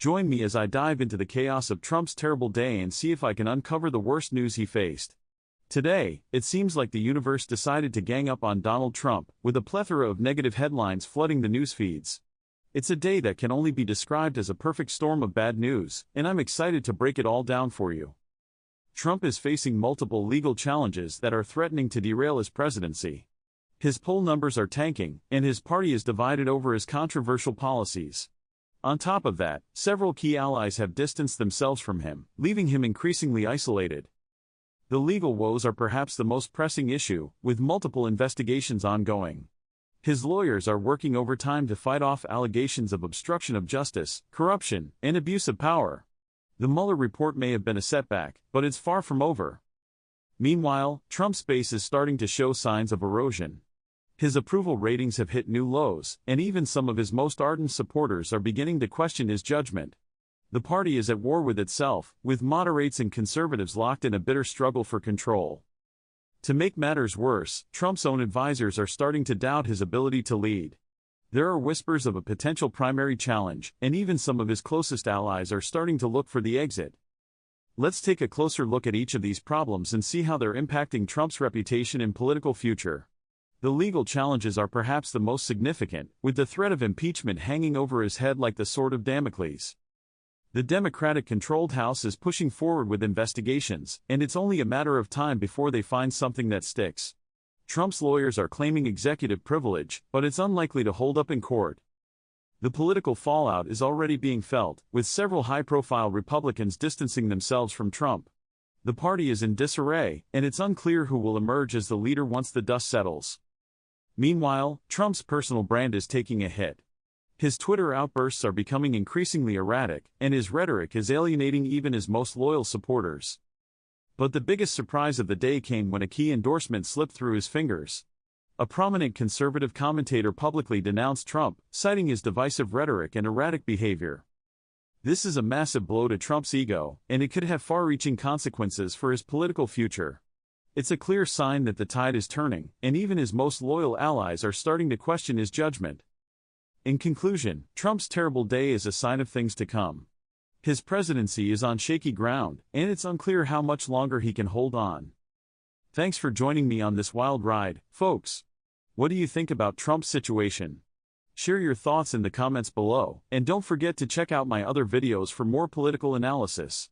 Join me as I dive into the chaos of Trump's terrible day and see if I can uncover the worst news he faced. Today, it seems like the universe decided to gang up on Donald Trump, with a plethora of negative headlines flooding the news feeds. It's a day that can only be described as a perfect storm of bad news, and I'm excited to break it all down for you. Trump is facing multiple legal challenges that are threatening to derail his presidency. His poll numbers are tanking, and his party is divided over his controversial policies. On top of that, several key allies have distanced themselves from him, leaving him increasingly isolated. The legal woes are perhaps the most pressing issue, with multiple investigations ongoing. His lawyers are working overtime to fight off allegations of obstruction of justice, corruption, and abuse of power. The Mueller report may have been a setback, but it's far from over. Meanwhile, Trump's base is starting to show signs of erosion. His approval ratings have hit new lows, and even some of his most ardent supporters are beginning to question his judgment. The party is at war with itself, with moderates and conservatives locked in a bitter struggle for control. To make matters worse, Trump's own advisors are starting to doubt his ability to lead. There are whispers of a potential primary challenge, and even some of his closest allies are starting to look for the exit. Let's take a closer look at each of these problems and see how they're impacting Trump's reputation and political future. The legal challenges are perhaps the most significant, with the threat of impeachment hanging over his head like the sword of Damocles. The Democratic-controlled House is pushing forward with investigations, and it's only a matter of time before they find something that sticks. Trump's lawyers are claiming executive privilege, but it's unlikely to hold up in court. The political fallout is already being felt, with several high-profile Republicans distancing themselves from Trump. The party is in disarray, and it's unclear who will emerge as the leader once the dust settles. Meanwhile, Trump's personal brand is taking a hit. His Twitter outbursts are becoming increasingly erratic, and his rhetoric is alienating even his most loyal supporters. But the biggest surprise of the day came when a key endorsement slipped through his fingers. A prominent conservative commentator publicly denounced Trump, citing his divisive rhetoric and erratic behavior. This is a massive blow to Trump's ego, and it could have far-reaching consequences for his political future. It's a clear sign that the tide is turning, and even his most loyal allies are starting to question his judgment. In conclusion, Trump's terrible day is a sign of things to come. His presidency is on shaky ground, and it's unclear how much longer he can hold on. Thanks for joining me on this wild ride, folks. What do you think about Trump's situation? Share your thoughts in the comments below, and don't forget to check out my other videos for more political analysis.